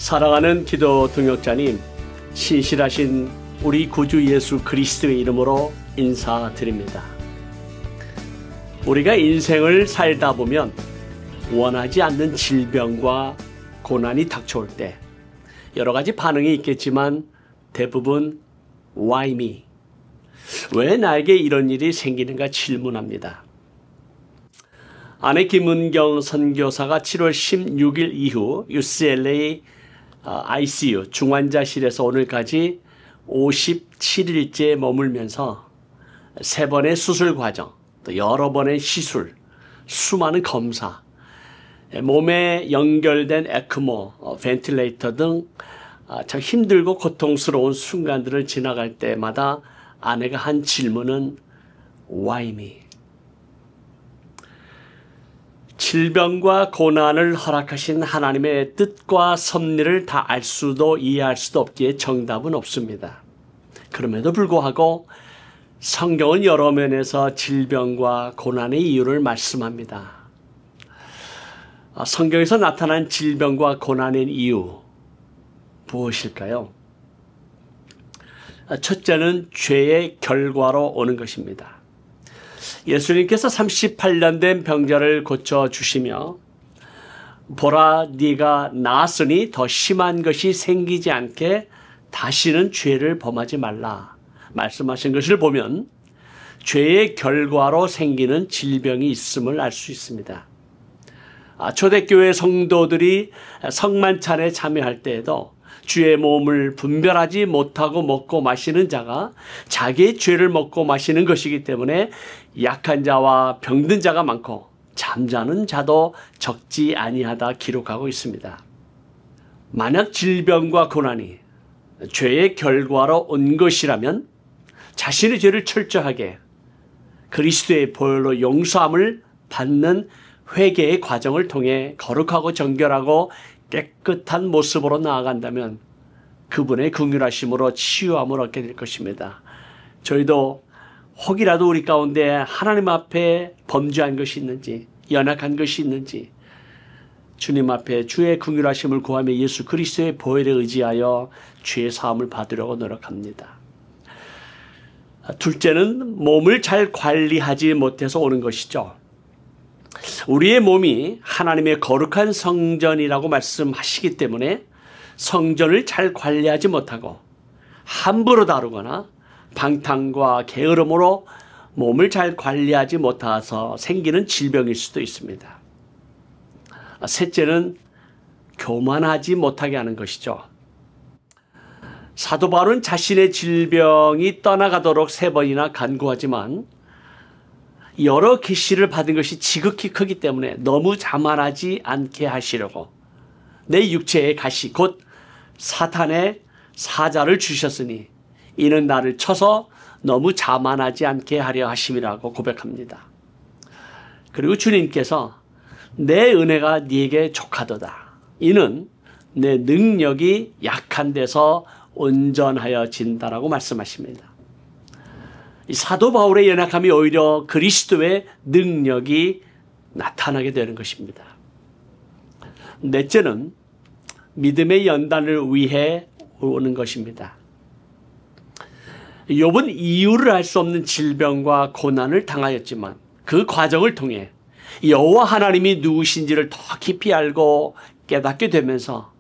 사랑하는 기도 동역자님, 신실하신 우리 구주 예수 그리스도의 이름으로 인사드립니다. 우리가 인생을 살다 보면 원하지 않는 질병과 고난이 닥쳐올 때 여러 가지 반응이 있겠지만 대부분 Why me? 왜 나에게 이런 일이 생기는가 질문합니다. 아내 김은경 선교사가 7월 16일 이후 UCLA ICU 중환자실에서 오늘까지 57일째 머물면서 3번의 수술 과정, 또 여러 번의 시술, 수많은 검사, 몸에 연결된 에크모, 벤틸레이터 등 참 힘들고 고통스러운 순간들을 지나갈 때마다 아내가 한 질문은 Why me? 질병과 고난을 허락하신 하나님의 뜻과 섭리를 다 알 수도 이해할 수도 없기에 정답은 없습니다. 그럼에도 불구하고 성경은 여러 면에서 질병과 고난의 이유를 말씀합니다. 성경에서 나타난 질병과 고난의 이유 무엇일까요? 첫째는 죄의 결과로 오는 것입니다. 예수님께서 38년 된 병자를 고쳐주시며 보라 네가 나았으니 더 심한 것이 생기지 않게 다시는 죄를 범하지 말라 말씀하신 것을 보면 죄의 결과로 생기는 질병이 있음을 알 수 있습니다. 초대교회 성도들이 성만찬에 참여할 때에도 주의 몸을 분별하지 못하고 먹고 마시는 자가 자기의 죄를 먹고 마시는 것이기 때문에 약한 자와 병든 자가 많고 잠자는 자도 적지 아니하다 기록하고 있습니다. 만약 질병과 고난이 죄의 결과로 온 것이라면 자신의 죄를 철저하게 그리스도의 보혈로 용서함을 받는 회개의 과정을 통해 거룩하고 정결하고 깨끗한 모습으로 나아간다면 그분의 긍휼하심으로 치유함을 얻게 될 것입니다. 저희도 혹이라도 우리 가운데 하나님 앞에 범죄한 것이 있는지 연약한 것이 있는지 주님 앞에 주의 긍휼하심을 구하며 예수 그리스도의 보혈에 의지하여 죄 사함을 받으려고 노력합니다. 둘째는 몸을 잘 관리하지 못해서 오는 것이죠. 우리의 몸이 하나님의 거룩한 성전이라고 말씀하시기 때문에 성전을 잘 관리하지 못하고 함부로 다루거나 방탕과 게으름으로 몸을 잘 관리하지 못해서 생기는 질병일 수도 있습니다. 셋째는 교만하지 못하게 하는 것이죠. 사도 바울은 자신의 질병이 떠나가도록 3번이나 간구하지만 여러 계시를 받은 것이 지극히 크기 때문에 너무 자만하지 않게 하시려고 내 육체의 가시 곧 사탄의 사자를 주셨으니 이는 나를 쳐서 너무 자만하지 않게 하려 하심이라고 고백합니다. 그리고 주님께서 내 은혜가 네게 족하도다. 이는 내 능력이 약한 데서 온전하여진다라고 말씀하십니다. 사도 바울의 연약함이 오히려 그리스도의 능력이 나타나게 되는 것입니다. 넷째는 믿음의 연단을 위해 오는 것입니다. 욥은 이유를 알 수 없는 질병과 고난을 당하였지만 그 과정을 통해 여호와 하나님이 누구신지를 더 깊이 알고 깨닫게 되면서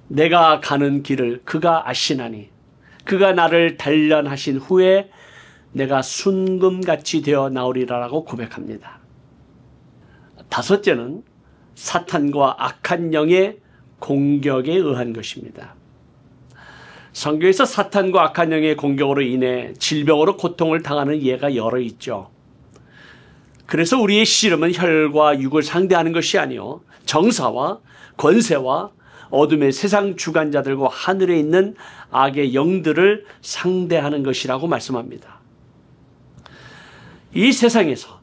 내가 가는 길을 그가 아시나니 그가 나를 단련하신 후에 내가 순금같이 되어 나오리라라고 고백합니다. 다섯째는 사탄과 악한 영의 공격에 의한 것입니다. 성경에서 사탄과 악한 영의 공격으로 인해 질병으로 고통을 당하는 예가 여러 있죠. 그래서 우리의 씨름은 혈과 육을 상대하는 것이 아니요 정사와 권세와 어둠의 세상 주관자들과 하늘에 있는 악의 영들을 상대하는 것이라고 말씀합니다. 이 세상에서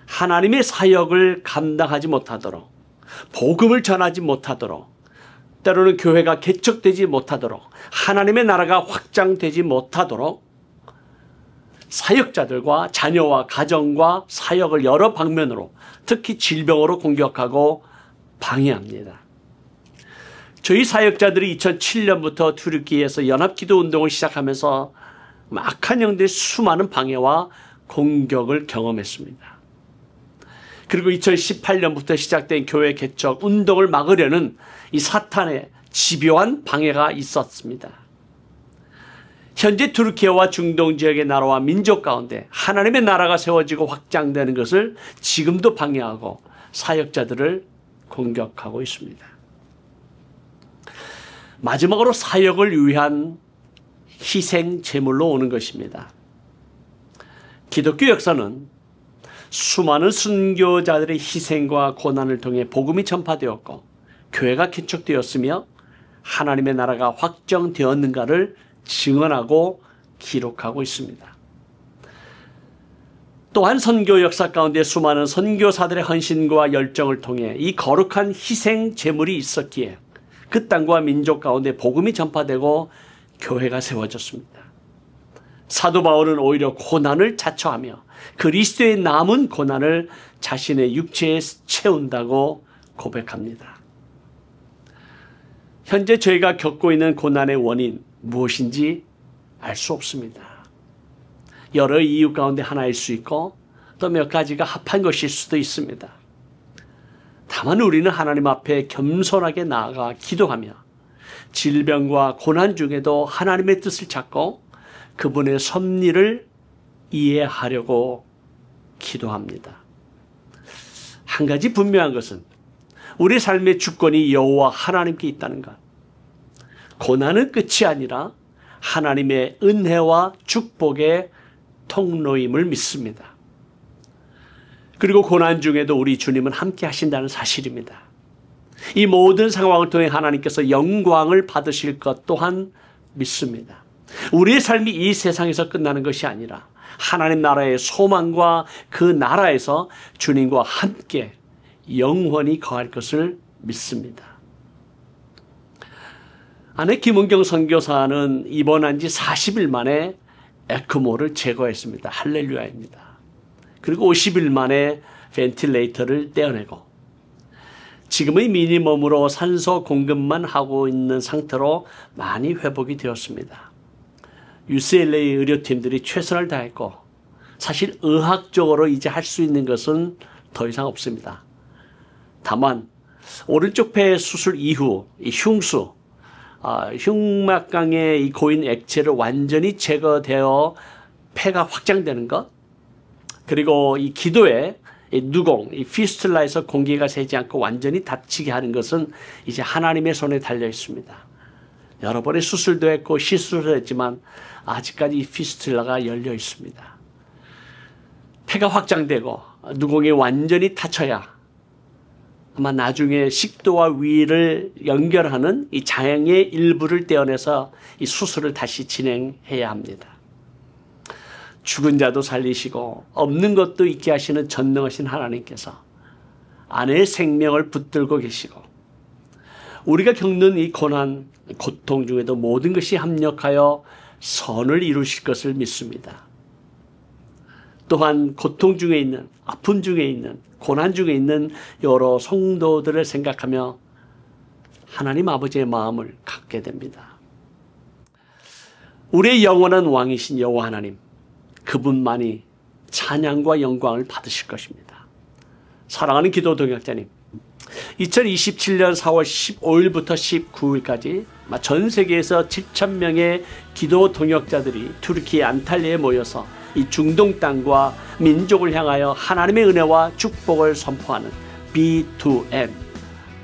하나님의 사역을 감당하지 못하도록 복음을 전하지 못하도록 때로는 교회가 개척되지 못하도록 하나님의 나라가 확장되지 못하도록 사역자들과 자녀와 가정과 사역을 여러 방면으로 특히 질병으로 공격하고 방해합니다. 저희 사역자들이 2007년부터 투르키에서 연합기도 운동을 시작하면서 악한 영들의 수많은 방해와 공격을 경험했습니다. 그리고 2018년부터 시작된 교회 개척 운동을 막으려는 이 사탄의 집요한 방해가 있었습니다. 현재 투르키와 중동 지역의 나라와 민족 가운데 하나님의 나라가 세워지고 확장되는 것을 지금도 방해하고 사역자들을 공격하고 있습니다. 마지막으로 사역을 위한 희생 제물로 오는 것입니다. 기독교 역사는 수많은 순교자들의 희생과 고난을 통해 복음이 전파되었고 교회가 개척되었으며 하나님의 나라가 확정되었는가를 증언하고 기록하고 있습니다. 또한 선교 역사 가운데 수많은 선교사들의 헌신과 열정을 통해 이 거룩한 희생 제물이 있었기에 그 땅과 민족 가운데 복음이 전파되고 교회가 세워졌습니다. 사도 바울은 오히려 고난을 자처하며 그리스도의 남은 고난을 자신의 육체에 채운다고 고백합니다. 현재 저희가 겪고 있는 고난의 원인 무엇인지 알 수 없습니다. 여러 이유 가운데 하나일 수 있고 또 몇 가지가 합한 것일 수도 있습니다. 다만 우리는 하나님 앞에 겸손하게 나아가 기도하며 질병과 고난 중에도 하나님의 뜻을 찾고 그분의 섭리를 이해하려고 기도합니다. 한 가지 분명한 것은 우리 삶의 주권이 여호와 하나님께 있다는 것. 고난은 끝이 아니라 하나님의 은혜와 축복의 통로임을 믿습니다. 그리고 고난 중에도 우리 주님은 함께 하신다는 사실입니다. 이 모든 상황을 통해 하나님께서 영광을 받으실 것 또한 믿습니다. 우리의 삶이 이 세상에서 끝나는 것이 아니라 하나님 나라의 소망과 그 나라에서 주님과 함께 영원히 거할 것을 믿습니다. 아내 김은경 선교사는 입원한 지 40일 만에 에크모를 제거했습니다. 할렐루야입니다. 그리고 50일 만에 벤틸레이터를 떼어내고 지금의 미니멈으로 산소 공급만 하고 있는 상태로 많이 회복이 되었습니다. UCLA 의료팀들이 최선을 다했고 사실 의학적으로 이제 할 수 있는 것은 더 이상 없습니다. 다만 오른쪽 폐 수술 이후 이 흉수, 흉막강의 이 고인 액체를 완전히 제거되어 폐가 확장되는 것, 그리고 이 기도에 이 누공, 이 피스툴라에서 공기가 새지 않고 완전히 닫히게 하는 것은 이제 하나님의 손에 달려 있습니다. 여러 번의 수술도 했고 시술도 했지만 아직까지 이 피스툴라가 열려 있습니다. 폐가 확장되고 누공이 완전히 닫혀야 아마 나중에 식도와 위를 연결하는 이 장의 일부를 떼어내서 이 수술을 다시 진행해야 합니다. 죽은 자도 살리시고 없는 것도 있게 하시는 전능하신 하나님께서 아내의 생명을 붙들고 계시고 우리가 겪는 이 고난, 고통 중에도 모든 것이 합력하여 선을 이루실 것을 믿습니다. 또한 고통 중에 있는, 아픔 중에 있는, 고난 중에 있는 여러 성도들을 생각하며 하나님 아버지의 마음을 갖게 됩니다. 우리의 영원한 왕이신 여호와 하나님, 그분만이 찬양과 영광을 받으실 것입니다. 사랑하는 기도 동역자님, 2027년 4월 15일부터 19일까지 전 세계에서 7,000명의 기도 동역자들이 투르키 안탈리아에 모여서 이 중동 땅과 민족을 향하여 하나님의 은혜와 축복을 선포하는 B2M,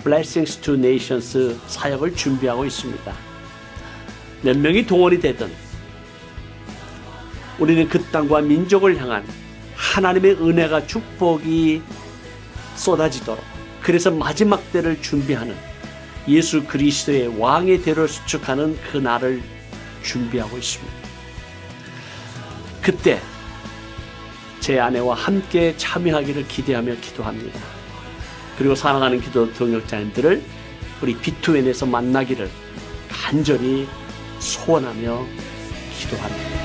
Blessings to Nations 사역을 준비하고 있습니다. 몇 명이 동원이 되든 우리는 그 땅과 민족을 향한 하나님의 은혜가 축복이 쏟아지도록, 그래서 마지막 때를 준비하는 예수 그리스도의 왕의 대를 수축하는 그 날을 준비하고 있습니다. 그때 제 아내와 함께 참여하기를 기대하며 기도합니다. 그리고 사랑하는 기도 동역자님들을 우리 B2N에서 만나기를 간절히 소원하며 기도합니다.